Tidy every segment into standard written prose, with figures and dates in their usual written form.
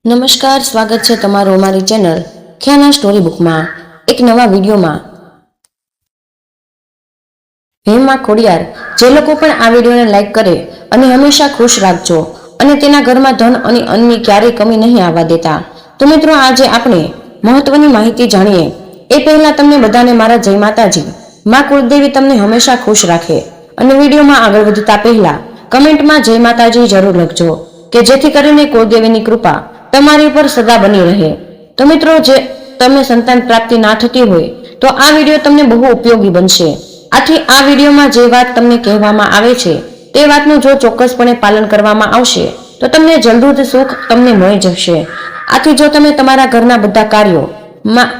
નમસ્કાર, સ્વાગત છે તમારું અમારી ચેનલ ખ્યાના સ્ટોરી બુકમાં એક નવા વિડીયોમાં। હે માં ખોડિયાર, જે લોકો પણ આ વિડીયોને લાઈક કરે અને હંમેશા ખુશ રાખજો અને તેના ઘરમાં ધન અને અન્નની ક્યારેય કમી નહીં આવવા દેતા। તો મિત્રો, આજે આપણે મહત્વની માહિતી જાણીએ એ પહેલા તમને બધાને મારા જય માતાજી। માં કુળદેવી તમને હંમેશા ખુશ રાખે। અને વિડીયોમાં આગળ વધતા પહેલા કમેન્ટમાં જય માતાજી જરૂર લખજો કે જેથી કરીને કુળદેવીની કૃપા તમારી ઉપર સદા બની રહે। તો મિત્રો, જે તમને સંતાન પ્રાપ્તિ ના થતી હોય તો આ વિડીયો તમને બહુ ઉપયોગી બનશે। આથી આ વિડીયોમાં જે વાત તમને કહેવામાં આવે છે તે વાતનું જો ચોક્કસપણે પાલન કરવામાં આવશે તો તમને જલ્દી જ સુખ તમને મળી જશે। આથી જો તમે તમારા ઘરના બધા કાર્યોમાં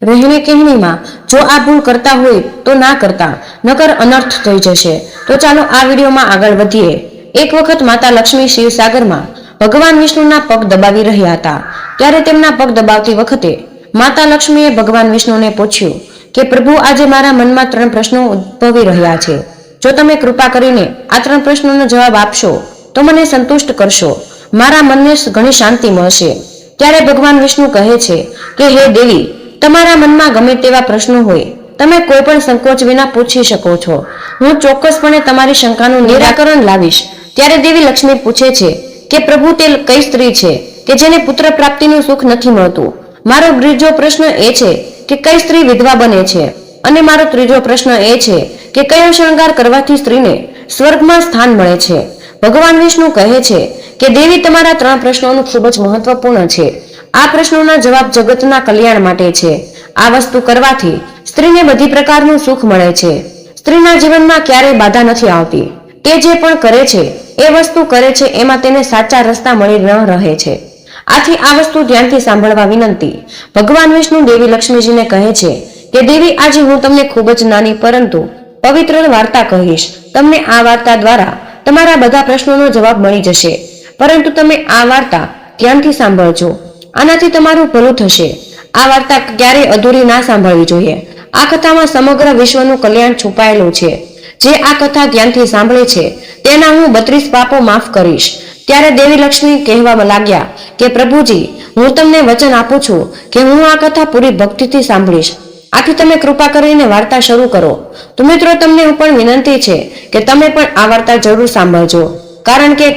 રહેણી કહેણીમાં જો આ ભૂલ કરતા હોય તો ના કરતા, નકર અનર્થ થઈ જશે। તો ચાલો આ વિડીયોમાં આગળ વધીએ। એક વખત માતા લક્ષ્મી ક્ષીરસાગરમાં ભગવાન વિષ્ણુના પગ દબાવી રહ્યા હતા। ત્યારે તેમના પગ દબાવતી વખતે માતા લક્ષ્મીએ ભગવાન વિષ્ણુને પૂછ્યું કે પ્રભુ, આજે મારા મનમાં 3 પ્રશ્નો ઉદ્ભવી રહ્યા છે। જો તમે કૃપા કરીને આ 3 પ્રશ્નોનો જવાબ આપશો તો મને સંતુષ્ટ કરશો, મારા મનને ઘણી શાંતિ મળશે। ત્યારે ભગવાન વિષ્ણુ કહે છે કે હે દેવી, તમારા મનમાં ગમે તેવા પ્રશ્નો હોય તમે કોઈ પણ સંકોચ વિના પૂછી શકો છો। હું ચોક્કસપણે તમારી શંકાનું નિરાકરણ લાવીશ। ત્યારે દેવી લક્ષ્મી પૂછે છે કે પ્રભુ, તે કઈ સ્ત્રી છે કે જેને પુત્ર પ્રાપ્તિનું સુખ નથી મળતું? મારો બીજો પ્રશ્ન એ છે કે કઈ સ્ત્રી વિધવા બને છે? અને મારો ત્રીજો પ્રશ્ન એ છે કે કયો શણગાર કરવાથી સ્ત્રીને સ્વર્ગમાં સ્થાન મળે છે? ભગવાન વિષ્ણુ કહે છે કે દેવી, તમારા 3 પ્રશ્નોનું ખૂબ જ મહત્વપૂર્ણ છે। આ પ્રશ્નોના જવાબ જગતના કલ્યાણ માટે છે। આ વસ્તુ કરવાથી સ્ત્રીને બધી પ્રકારનું સુખ મળે છે। સ્ત્રીના જીવનમાં ક્યારેય બાધા નથી આવતી। તે જે પણ કરે છે એ વસ્તુ કરે છે એમાં તેને સાચા રસ્તા મળી ન રહે છે। આથી આ વસ્તુ ધ્યાનથી સાંભળવા વિનંતી। ભગવાન વિષ્ણુ દેવી લક્ષ્મીજીને કહે છે કે દેવી, આજે હું તમને ખૂબ જ નાની પરંતુ પવિત્ર વાર્તા કહીશ। તમને આ વાર્તા દ્વારા તમારા બધા પ્રશ્નોનો જવાબ મળી જશે, પરંતુ તમે આ વાર્તા ધ્યાનથી સાંભળજો, આનાથી તમારું ભલું થશે। આ વાર્તા ક્યારેય અધૂરી ના સાંભળવી જોઈએ। આ કથામાં સમગ્ર વિશ્વનું કલ્યાણ છુપાયેલું છે। જે આ કથા ધ્યાનથી સાંભળે છે તેના હું 32 પાપો માફ કરીશ। ત્યારે દેવી લક્ષ્મી કહેવા લાગ્યા કે પ્રભુજી, હું તમને વચન આપું છું કે હું આ કથા પૂરી ભક્તિથી સાંભળીશ। આથી તમે કૃપા કરીને વાર્તા શરૂ કરો। તો મિત્રો, તમને પણ વિનંતી છે કે તમે પણ આ વાર્તા જરૂર સાંભળજો, કારણ કે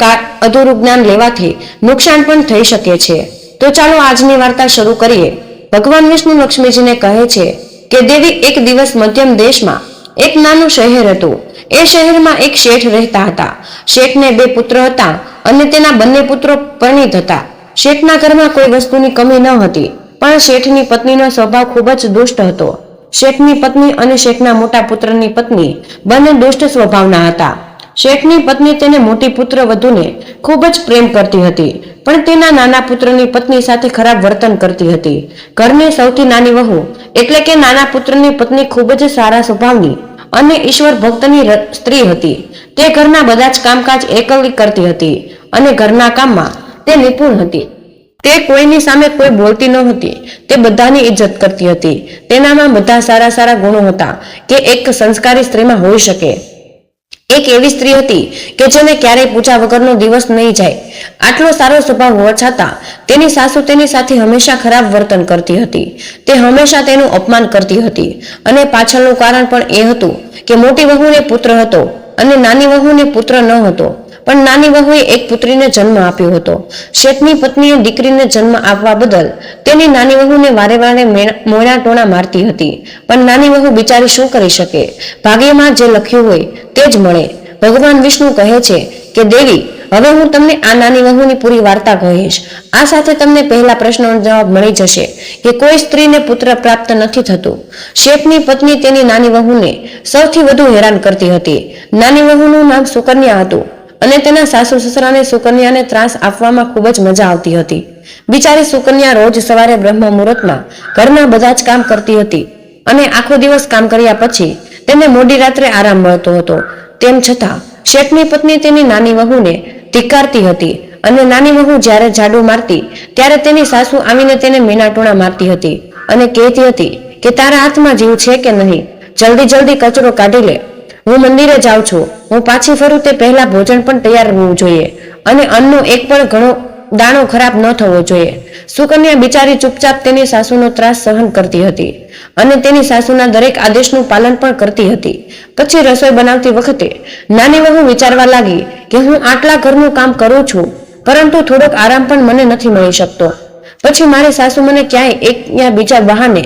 અધૂરું જ્ઞાન લેવાથી નુકસાન પણ થઈ શકે છે। તો ચાલો આજની વાર્તા શરૂ કરીએ। ભગવાન વિષ્ણુ લક્ષ્મીજીને કહે છે કે દેવી, એક દિવસ મધ્યમ દેશમાં એક નાનું શહેર હતું। એ શહેરમાં એક શેઠ રહેતા હતા। શેઠને 2 પુત્ર હતા અને તેના બંને પુત્રો પરિણીત હતા। શેઠના ઘરમાં કોઈ વસ્તુની કમી ન હતી, પણ શેઠની પત્નીનો સ્વભાવ ખૂબ જ દુષ્ટ હતો। શેઠની પત્ની અને શેઠના મોટા પુત્રની પત્ની બંને દુષ્ટ સ્વભાવના હતા। શેઠની પત્ની તેને મોટી પુત્ર વધુને ખૂબ જ પ્રેમ કરતી હતી, પણ તેના નાના પુત્રની પત્ની સાથે ખરાબ વર્તન કરતી હતી। ઘરની સૌથી નાની વહુ એટલે કે નાના પુત્રની પત્ની ખૂબ જ સારા સ્વભાવની અને ઈશ્વર ભક્તની સ્ત્રી હતી। તે ઘરના બધા જ કામકાજ એકલી કરતી હતી અને ઘરના કામમાં તે નિપુણ હતી। તે કોઈની સામે કોઈ બોલતી ન હતી। તે બધાની ઇજ્જત કરતી હતી। તેનામાં બધા સારા ગુણો હતા કે એક સંસ્કારી સ્ત્રીમાં હોઈ શકે। એક એવી સ્ત્રી હતી કે જેને ક્યારેય પૂછા વગરનો દિવસ નહીં જાય। આટલો સારો સ્વભાવ હોવા છતાં તેની સાસુ તેની સાથે હંમેશા ખરાબ વર્તન કરતી હતી। તે હંમેશા તેનું અપમાન કરતી હતી અને પાછળનું કારણ પણ એ હતું કે મોટી વહુને પુત્ર હતો અને નાની વહુને પુત્ર ન હતો, પણ નાની વહુએ એક પુત્રીને જન્મ આપ્યો હતો। શેઠની પત્નીએ દીકરીને જન્મ આપવા બદલ તેની નાની વહુને વારે મોણા ટોણા મારતી હતી, પણ નાની વહુ બિચારી શું કરી શકે? ભાગ્યમાં જે લખ્યું હોય તે જ મળે। ભગવાન વિષ્ણુ કહે છે કે દેવી, હવે હું તમને આ નાની વહુની પૂરી વાર્તા કહીશ। આ સાથે તમને પહેલા પ્રશ્નનો જવાબ મળી જશે કે કોઈ સ્ત્રીને પુત્ર પ્રાપ્ત નથી થતું। શેઠની પત્ની તેની નાની વહુને સૌથી વધુ હેરાન કરતી હતી। નાની વહુનું નામ સુકન્યા હતું અને તેના સાસુ સસરાને સુકન્યાને ત્રાસ આપવામાં ખૂબ જ મજા આવતી હતી। બિચારી સુકન્યા રોજ સવારે બ્રહ્મ મુહૂર્તમાં ઘરના બધા જ કામ કરતી હતી અને આખો દિવસ કામ કર્યા પછી તેને મોડી રાત્રે આરામ મળતો હતો। તેમ છતાં શેઠની પત્ની તેની નાની વહુને ધિક્કારતી હતી અને નાની વહુ જ્યારે ઝાડુ મારતી ત્યારે તેની સાસુ આવીને તેને મીણાટોણા મારતી હતી અને કહેતી હતી કે તારા હાથમાં જીવ છે કે નહીં? જલ્દી કચરો કાઢી લે। હું મંદિરે જાઉં છું, હું પાછી ફરું તે પહેલા ભોજન પણ તૈયાર હોવું જોઈએ અને અન્નનો એક પણ ઘણો દાણો ખરાબ ન થવો જોઈએ. સુકન્યા બિચારી ચૂપચાપ તેની સાસુનો ત્રાસ સહન કરતી હતી અને તેની સાસુના દરેક આદેશનું પાલન પણ કરતી હતી. પછી રસોઈ બનાવતી વખતે નાની વહુ વિચારવા લાગી કે હું આટલા ઘરનું કામ કરું છું, પરંતુ થોડોક આરામ પણ મને નથી મળી શકતો. પછી મારી સાસુ મને ક્યાંય એક યા બીજા બહાને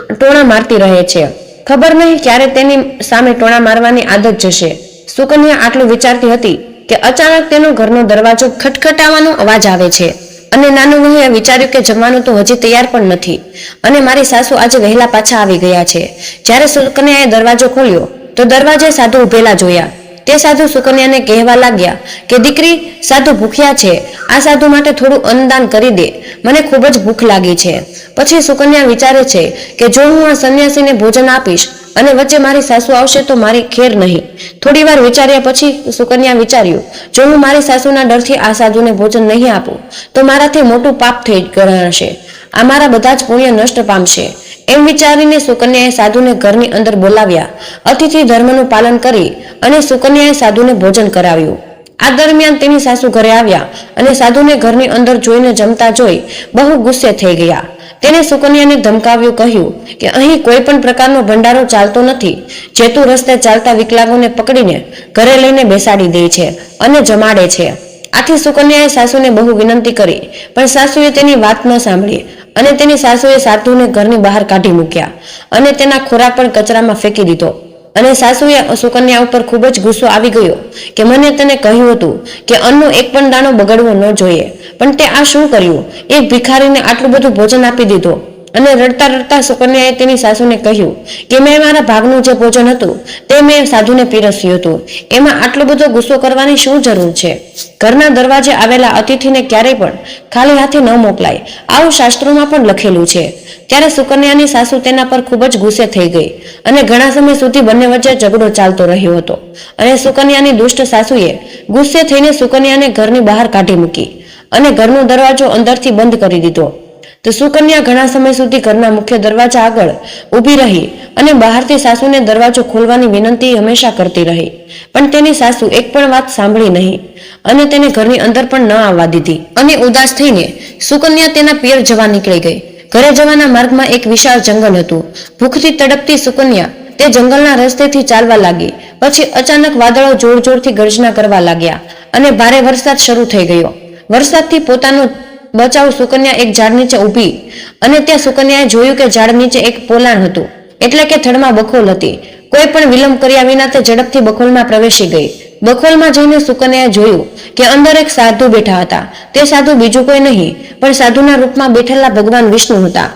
ટોણા મારતી રહે છે. ખબર નહીં ક્યારે તેની સામે ટોણા મારવાની આદત જશે. સુકન્યા આટલું વિચારતી હતી કે અચાનક તેનો ઘરનો દરવાજો ખટખટાવાનો અવાજ આવે છે અને નાનું વહુએ વિચાર્યું કે જમવાનું તો હજી તૈયાર પણ નથી અને મારી સાસુ આજે વહેલા પાછા આવી ગયા છે. જ્યારે સુકન્યાએ દરવાજો ખોલ્યો તો દરવાજે સાધુ ઉભેલા જોયા. તે સાધુ સુકન્યાને કહેવા લાગ્યા કે દીકરી, સાધુ ભૂખ્યા છે, આ સાધુ માટે થોડું અન્નદાન કરી દે, મને ખૂબ જ ભૂખ લાગી છે. પછી સુકન્યા વિચારે છે કે જો હું આ સંન્યાસીને ભોજન આપીશ અને વચ્ચે મારી સાસુ આવશે તો મારી ખેર નહીં. થોડી વાર વિચાર્યા પછી સુકન્યા વિચાર્યું, જો હું મારી સાસુના ડરથી આ સાધુને ભોજન નહીં આપું તો મારાથી મોટું પાપ થઈ ગણાશે. આ મારા બધા જ પુણ્ય નષ્ટ પામશે. એમ વિચારીને સુકન્યાએ સાધુને ઘરની અંદર બોલાવ્યા. અતિથિ ધર્મનું પાલન કરી અને સુકન્યાએ સાધુને ભોજન કરાવ્યું. આ દરમિયાન તેની સાસુ ઘરે આવ્યા અને સાધુને ઘરની અંદર જોઈને જમતા જોઈ બહુ ગુસ્સે થઈ ગયા. તેને સુકન્યાને ધમકાવ્યું, કહ્યું કે અહીં કોઈ પણ પ્રકારનો ભંડારો ચાલતો નથી. જેતુ રસ્તે ચાલતા વિકલાંગોને પકડીને ઘરે લઈને બેસાડી દે છે અને જમાડે છે. આથી સુકન્યાએ સાસુને બહુ વિનંતી કરી, પણ સાસુએ તેની વાત ન સાંભળી અને તેની સાસુએ સાધુને ઘરની બહાર કાઢી મૂક્યા અને તેના ખોરાક પણ કચરામાં ફેંકી દીધો. અને સાસુએ સુકન્યા ઉપર ખૂબ જ ગુસ્સો આવી ગયો કે મને તને કહ્યું હતું કે અન્નનો એક પણ દાણો બગડવો ન જોઈએ, પણ તે આ શું કર્યું? એક ભિખારીને આટલું બધું ભોજન આપી દીધો. અને રડતા રડતા સુકન્યાએ તેની સાસુને કહ્યું કે મેં મારા ભાગનું જે ભોજન હતું તે મેં સાધુને પીરસ્યું હતું, એમાં આટલો બધો ગુસ્સો કરવાની શું જરૂર છે? ઘરના દરવાજે આવેલા અતિથિને ક્યારેય પણ ખાલી હાથે ન મોકલાય, આવું શાસ્ત્રોમાં પણ લખેલું છે. ત્યારે સુકન્યાની સાસુ તેના પર ખૂબ જ ગુસ્સે થઈ ગઈ અને ઘણા સમય સુધી બંને વચ્ચે ઝઘડો ચાલતો રહ્યો હતો. અને સુકન્યાની દુષ્ટ સાસુએ ગુસ્સે થઈને સુકન્યાને ઘરની બહાર કાઢી મૂકી અને ઘરનો દરવાજો અંદરથી બંધ કરી દીધો. તો સુકન્યા ઘણા સમય સુધી ઘરના મુખ્ય દરવાજા આગળ ઊભી રહી અને બહારથી સાસુને દરવાજો ખોલવાની વિનંતી હંમેશા કરતી રહી, પણ તેની સાસુ એક પણ વાત સાંભળી નહીં અને તેને ઘરની અંદર પણ ન આવવા દીધી. અને ઉદાસ થઈને સુકન્યા તેના પિયર જવા નીકળી ગઈ. ઘરે જવાના માર્ગમાં એક વિશાળ જંગલ હતું. ભૂખથી તડપતી સુકન્યા તે જંગલના રસ્તેથી ચાલવા લાગી. પછી અચાનક વાદળો જોર જોરથી ગર્જના કરવા લાગ્યા અને ભારે વરસાદ શરૂ થઈ ગયો. વરસાદથી પોતાનો બચાવ સુકન્યા એક ઝાડ નીચે ઊભી અને ત્યાં સુકન્યાએ જોયું કે ઝાડ નીચે એક પોલાણ હતું, એટલે કે થડમાં બખોલ હતી. કોઈ પણ વિલંબ કર્યા વિના તે ઝડપથી બખોલમાં પ્રવેશી ગઈ. બખોલમાં જઈને સુકન્યાએ જોયું કે અંદર એક સાધુ બેઠા હતા. તે સાધુ બીજું કોઈ નહીં પણ સાધુના રૂપમાં બેઠેલા ભગવાન વિષ્ણુ હતા.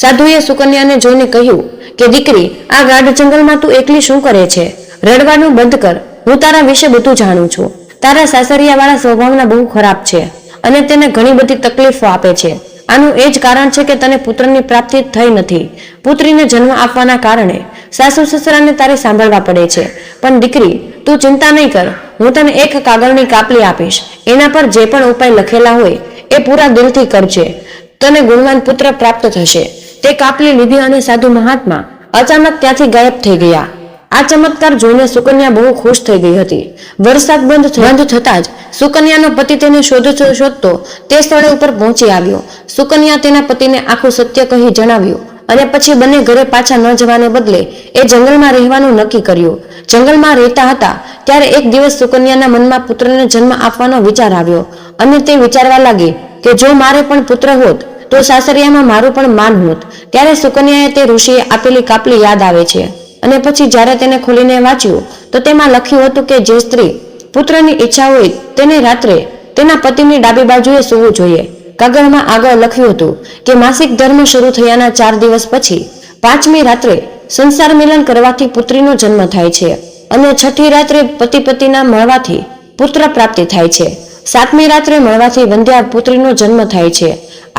સાધુએ સુકન્યાને જોઈને કહ્યું કે દીકરી, આ ગાઢ જંગલમાં તું એકલી શું કરે છે? રડવાનું બંધ કર, હું તારા વિશે બધું જાણું છું. તારા સાસરિયાવાળા સ્વભાવના બહુ ખરાબ છે અને તેને ઘણી બધી તકલીફો આપે છે. આનું એ જ કારણ છે કે તને પુત્રની પ્રાપ્તિ થઈ નથી. પુત્રીને જન્મ આપવાના કારણે સાસુ સસરાને તારે સાંભળવા પડે છે. પણ દીકરી, તું ચિંતા નહીં કર, હું તને એક કાગળની કાપલી આપીશ. એના પર જે પણ ઉપાય લખેલા હોય એ પૂરા દિલથી કરજે. તને ગુણવાન પુત્ર પ્રાપ્ત થશે. તે કાપલી લીધી અને સાધુ મહાત્મા અચાનક ત્યાંથી ગાયબ થઈ ગયા. આ ચમત્કાર જોઈને સુકન્યા બહુ ખુશ થઈ ગઈ હતી. વરસાદ બંધ થતાં જ સુકન્યાનો પતિ તેને શોધતો તે સ્થળે ઉપર પહોંચી આવ્યો. સુકન્યા તેના પતિને આખું સત્ય કહી જણાવ્યું અને પછી બંને ઘરે પાછા ન જવાને બદલે એ જંગલમાં રહેવાનું નક્કી કર્યું. જંગલમાં રહેતા હતા ત્યારે એક દિવસ સુકન્યાના મનમાં પુત્રને જન્મ આપવાનો વિચાર આવ્યો અને તે વિચારવા લાગી કે જો મારે પણ પુત્ર હોત તો સાસરિયામાં મારું પણ માન હોત. ત્યારે સુકન્યાએ તે ઋષિએ આપેલી કાપલી યાદ આવે છે અને પછી જ્યારે તેને ખોલીને વાંચ્યું તો તેમાં લખ્યું હતું કે જે સ્ત્રી પુત્રની ઈચ્છા હોય તેને રાત્રે તેના પતિની ડાબી બાજુએ સૂવું જોઈએ. કાગળમાં આગળ લખ્યું હતું કે માસિક ધર્મ શરૂ થયાના 4 દિવસ પછી 5મી રાત્રે સંસાર મિલન કરવાથી પુત્રીનો જન્મ થાય છે અને 6ઠી રાત્રે પતિના મળવાથી પુત્ર પ્રાપ્તિ થાય છે. 7મી રાત્રે મળવાથી વંધ્યા પુત્રીનો જન્મ થાય છે.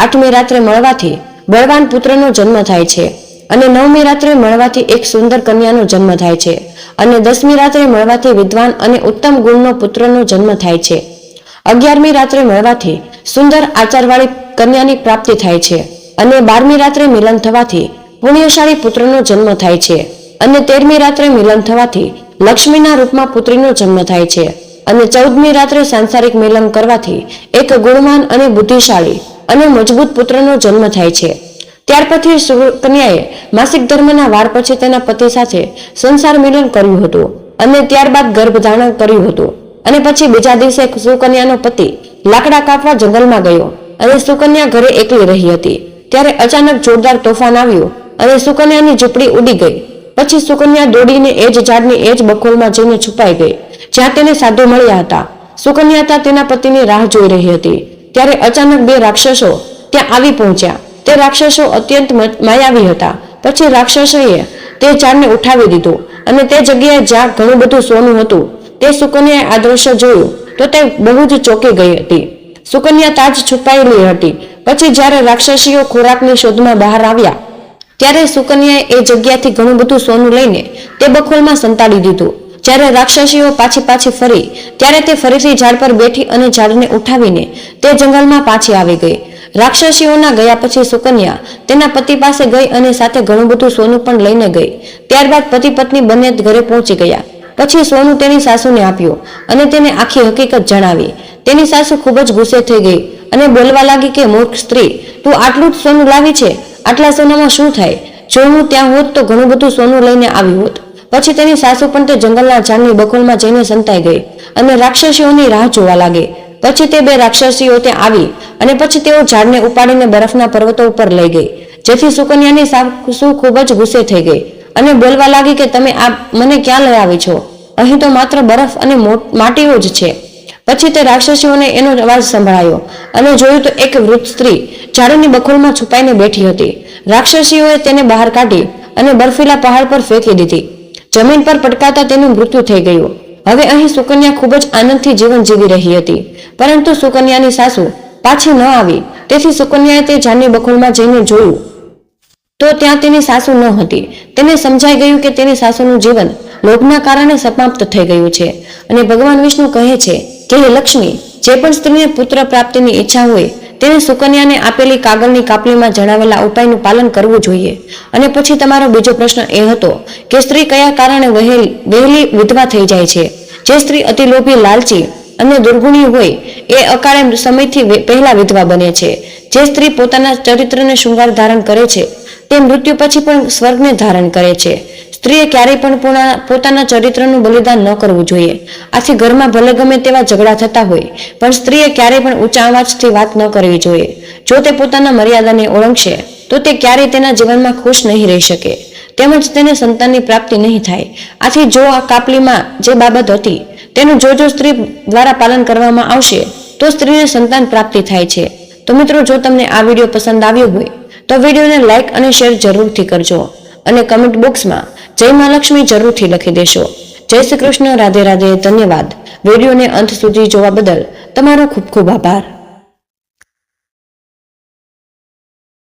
8મી રાત્રે મળવાથી બળવાન પુત્રનો જન્મ થાય છે અને 9મી રાત્રે મળવાથી એક સુંદર કન્યાનો જન્મ થાય છે અને 10મી રાત્રે મળવાથી વિદ્વાન અને ઉત્તમ ગુણનો પુત્રનો જન્મ થાય છે. 11મી રાત્રે મળવાથી સુંદર આચારવાળી કન્યાની પ્રાપ્તિ થાય છે અને 12મી રાત્રે મિલન થવાથી પુણ્યશાળી પુત્રનો જન્મ થાય છે અને 13મી રાત્રે મિલન થવાથી લક્ષ્મીના રૂપમાં પુત્રીનો જન્મ થાય છે અને 14મી રાત્રે સાંસારિક મિલન કરવાથી એક ગુણવાન અને બુદ્ધિશાળી અને મજબૂત પુત્રનો જન્મ થાય છે. ત્યાર પછી સુકન્યાએ માસિક ધર્મના વાર પછી તેના પતિ સાથે સંસાર મિલન કર્યું હતું અને ત્યારબાદ ગર્ભધારણ કર્યું હતું. અને પછી બીજા દિવસે સુકન્યાનો પતિ લાકડા કાપવા જંગલમાં ગયો અને સુકન્યા ઘરે એકલી રહી હતી. ત્યારે અચાનક જોરદાર તોફાન આવ્યું અને સુકન્યાની ઝૂંપડી ઉડી ગઈ. પછી સુકન્યા દોડીને એ જ ઝાડની એ જ બખોલમાં જઈને છુપાઈ ગઈ જ્યાં તેને સાધુ મળ્યા હતા. સુકન્યા તેના પતિની રાહ જોઈ રહી હતી. ત્યારે અચાનક બે રાક્ષસો ત્યાં આવી પહોંચ્યા. તે રાક્ષસો અત્યંત માયાવી હતા. પછી રાક્ષસોએ તે ઝાડને ઉઠાવી દીધું અને તે જગ્યાએ જ્યાં ઘણું બધું સોનું હતું તે સુકન્યાએ આ દ્રશ્ય જોયું તો તે બહુ જ ચોંકી ગઈ હતી. સુકન્યા તાજ છુપાયેલી હતી. પછી જ્યારે રાક્ષસીઓ ખોરાકની શોધમાં બહાર આવ્યા ત્યારે સુકન્યાએ એ જગ્યાથી ઘણું બધું સોનું લઈને તે બખોલમાં સંતાડી દીધું. જ્યારે રાક્ષસીઓ પાછી ફરી ત્યારે તે ફરીથી ઝાડ પર બેઠી અને ઝાડને ઉઠાવીને તે જંગલમાં પાછી આવી ગઈ. રાક્ષસીઓના ગયા પછી સુકન્યા તેના પતિ પાસે ગઈ અને સાથે ઘણું બધું સોનું પણ લઈને ગઈ. ત્યારબાદ પતિ પત્ની બંને ઘરે પહોંચી ગયા. પછી સોનું તેની સાસુને આપ્યું અને તેને આખી હકીકત જણાવી. તેની સાસુ ખૂબ જ ગુસ્સે થઈ ગઈ અને બોલવા લાગી કે મૂર્ખ સ્ત્રી, તું આટલું જ સોનું લાવી છે? આટલા સોનામાં શું થાય? જો હું ત્યાં હોત તો ઘણું બધું સોનું લઈને આવી હોત. પછી તેની સાસુ પણ તે જંગલના ઝાડની બખોલમાં જઈને સંતાઈ ગઈ અને રાક્ષસીઓની રાહ જોવા લાગી. પછી તે બે રાક્ષસીઓ ત્યાં આવી અને પછી તેઓ ઝાડને ઉપાડીને બરફના પર્વતો ઉપર લઈ ગઈ. જેથી સુકન્યાની સાસુ ખૂબ જ ગુસ્સે થઈ ગઈ અને બોલવા લાગી કે તમે આ મને ક્યાં લઈ આવી છો? અહીં તો માત્ર બરફ અને માટીઓ જ છે. પછી તે રાક્ષસીઓને એનો અવાજ સંભળાયો અને જોયું તો એક વૃદ્ધ સ્ત્રી ઝાડની બખોલમાં છુપાઈને બેઠી હતી. રાક્ષસીઓએ તેને બહાર કાઢી અને બર્ફીલા પહાડ પર ફેંકી દીધી. જમીન પર પટકાતા તેનું મૃત્યુ થઈ ગયું. હવે અહીં સુકન્યા ખૂબ જ આનંદથી જીવન જીવી રહી હતી. પરંતુ સુકન્યાની સાસુ પાછી ન આવી. તેથી સુકન્યાએ તે ઝાડની બખોલમાં જઈને જોયું તો ત્યાં તેની સાસુ ન હતી. તેને સમજાઈ ગયું કે તેની સાસુનું જીવન લોભના કારણે સમાપ્ત થઈ ગયું છે. અને ભગવાન વિષ્ણુ કહે છે કે હે લક્ષ્મી, જે પણ સ્ત્રીને પુત્ર પ્રાપ્તિની ઈચ્છા હોય તેને સુકન્યાને આપેલી કાગળની કાપલીમાં જણાવેલા ઉપાયનું પાલન કરવું જોઈએ. અને પછી તમારો બીજો પ્રશ્ન એ હતો કે સ્ત્રી કયા કારણે વહેલી વિધવા થઈ જાય છે? જે સ્ત્રી અતિલોભી, લાલચી અને દુર્ગુણી હોય એ અકાળે સમયથી પહેલા વિધવા બને છે. જે સ્ત્રી પોતાના ચરિત્રને શૃંગાર ધારણ કરે છે તે મૃત્યુ પછી પણ સ્વર્ગને ધારણ કરે છે. સ્ત્રીએ ક્યારેય પણ પોતાના ચરિત્રનું બલિદાન ન કરવું જોઈએ. આથી ઘરમાં ભલે ગમે તેવા ઝઘડા થતા હોય પણ સ્ત્રીએ ક્યારેય પણ ઊંચા અવાજથી વાત ન કરવી જોઈએ. જો તે પોતાના મર્યાદાને ઓળંગશે તો તે ક્યારેય તેના જીવનમાં ખુશ નહીં રહી શકે, તેમજ તેને સંતાનની પ્રાપ્તિ નહીં થાય. આથી જો આ કાપલીમાં જે બાબત હતી તેનું જો સ્ત્રી દ્વારા પાલન કરવામાં આવશે તો સ્ત્રીને સંતાન પ્રાપ્તિ થાય છે. તો મિત્રો, જો તમને આ વિડીયો પસંદ આવ્યો હોય તો વિડીયોને લાઈક અને શેર જરૂરથી કરજો અને કમેન્ટ બોક્સમાં જય મા લક્ષ્મી જરૂરથી લખી દેશો. જય શ્રી કૃષ્ણ. રાધે રાધે. ધન્યવાદ. વિડીયોને અંત સુધી જોવા બદલ તમારો ખૂબ ખૂબ આભાર.